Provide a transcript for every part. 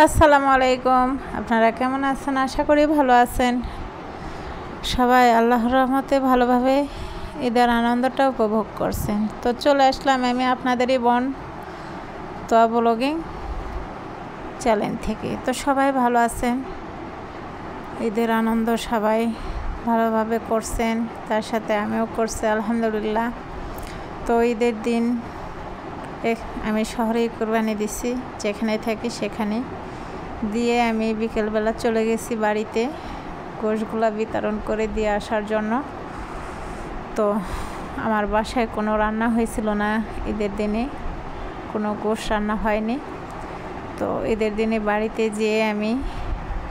আসসালামু আলাইকুম। আপনারা কেমন আছেন? আশা করি ভালো আছেন। সবাই আল্লাহর রহমতে ভালোভাবে ঈদের আনন্দটা উপভোগ করছেন। তো চলে আসলাম আমি আপনাদেরই বোন তোয়া ব্লগিং চ্যানেল থেকে। তো সবাই ভালো আছেন, ঈদের আনন্দ সবাই ভালোভাবে করছেন, তার সাথে আমিও করছি আলহামদুলিল্লাহ। তো ঈদের দিন আমি শহরেই কোরবানি দিছি, যেখানে থাকি সেখানে দিয়ে আমি বিকেলবেলা চলে গেছি বাড়িতে গোশগুলা বিতরণ করে দিয়ে আসার জন্য। তো আমার বাসায় কোনো রান্না হয়েছিল না, ঈদের দিনে কোনো গোশ রান্না হয়নি। তো ঈদের দিনে বাড়িতে যেয়ে আমি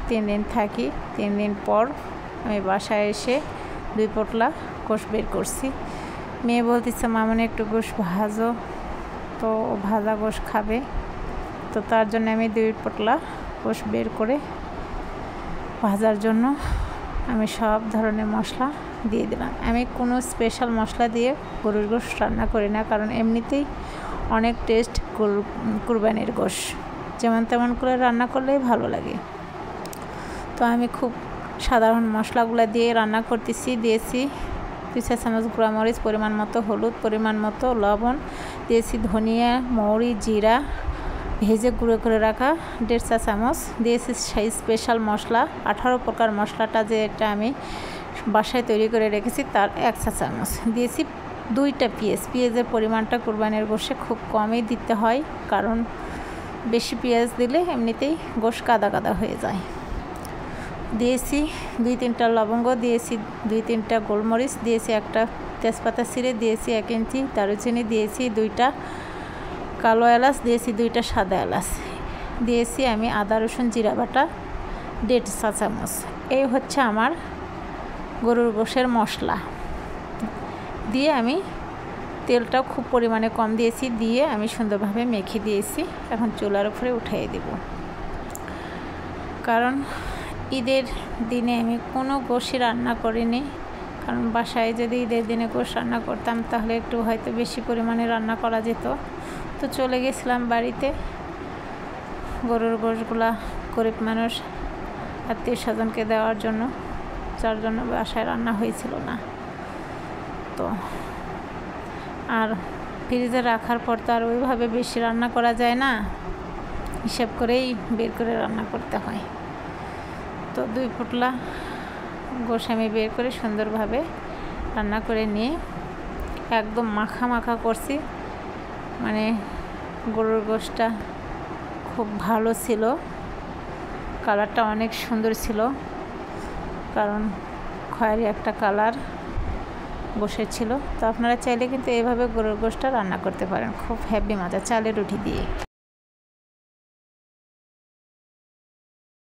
3 দিন থাকি। 3 দিন পর আমি বাসায় এসে 2 পোটলা গোশ বের করছি। মেয়ে বলতেছে মামনি একটু গোশ ভাজো, তো ভাজা গোশ খাবে। তো তার জন্য আমি 2 পোটলা গোশ বের করে ভাজার জন্য আমি সব ধরনের মশলা দিয়ে দিলাম। আমি কোনো স্পেশাল মশলা দিয়ে গরুর গোশ রান্না করি না, কারণ এমনিতেই অনেক টেস্ট কুরবানির গোশ, যেমন তেমন করে রান্না করলেই ভালো লাগে। তো আমি খুব সাধারণ মশলাগুলো দিয়ে রান্না করতেছি। দিয়েছি 2 চা চামচ গুঁড়া মরিচ, পরিমাণ মতো হলুদ, পরিমাণ মতো লবণ, দিয়েছি ধনিয়া, মৌরি, জিরা ভেজে গুঁড়ো করে রাখা 1.5 চা চামচ, দিয়েছি সেই স্পেশাল মশলা 18 প্রকার মশলাটা যেটা আমি বাসায় তৈরি করে রেখেছি তার 1 চা চামচ, দিয়েছি 2টা পেঁয়াজ। পেঁয়াজের পরিমাণটা কুরবানির গোশে খুব কমই দিতে হয়, কারণ বেশি পেঁয়াজ দিলে এমনিতেই গোশ কাদা কাদা হয়ে যায়। দিয়েছি 2-3টা লবঙ্গ, দিয়েছি 2-3টা গোলমরিচ, দিয়েছি একটা তেজপাতা ছিঁড়ে, দিয়েছি 1 ইঞ্চি দারুচিনি, দিয়েছি 2টা কালো এলাচ, দিয়েছি 2টা সাদা এলাচ, দিয়েছি আমি আদা রসুন জিরা বাটা 1.5 চা চামচ। এই হচ্ছে আমার গরুর গোশের মশলা। দিয়ে আমি তেলটাও খুব পরিমাণে কম দিয়েছি, দিয়ে আমি সুন্দরভাবে মেখে দিয়েছি। এখন চুলার উপরে উঠিয়ে দেব, কারণ ঈদের দিনে আমি কোনো গোশই রান্না করিনি। কারণ বাসায় যদি ঈদের দিনে গোশ রান্না করতাম তাহলে একটু হয়তো বেশি পরিমাণে রান্না করা যেত। তো চলে গেছিলাম বাড়িতে গরুর গোশগুলা গরিব মানুষ আত্মীয় স্বজনকে দেওয়ার জন্য, যার জন্য বাসায় রান্না হয়েছিল না। তো আর ফ্রিজে রাখার পর তো আর ওইভাবে বেশি রান্না করা যায় না, হিসাব করেই বের করে রান্না করতে হয়। তো 2 পোটলা গোশ আমি বের করে সুন্দরভাবে রান্না করে নিয়ে একদম মাখা মাখা করছি। মানে গরুর গোশটা খুব ভালো ছিল, কালারটা অনেক সুন্দর ছিল, কারণ খয়েরি একটা কালার গোশের ছিল। তো আপনারা চাইলে কিন্তু এইভাবে গরুর গোশটা রান্না করতে পারেন, খুব হেভি মজা, চালের রুটি দিয়ে।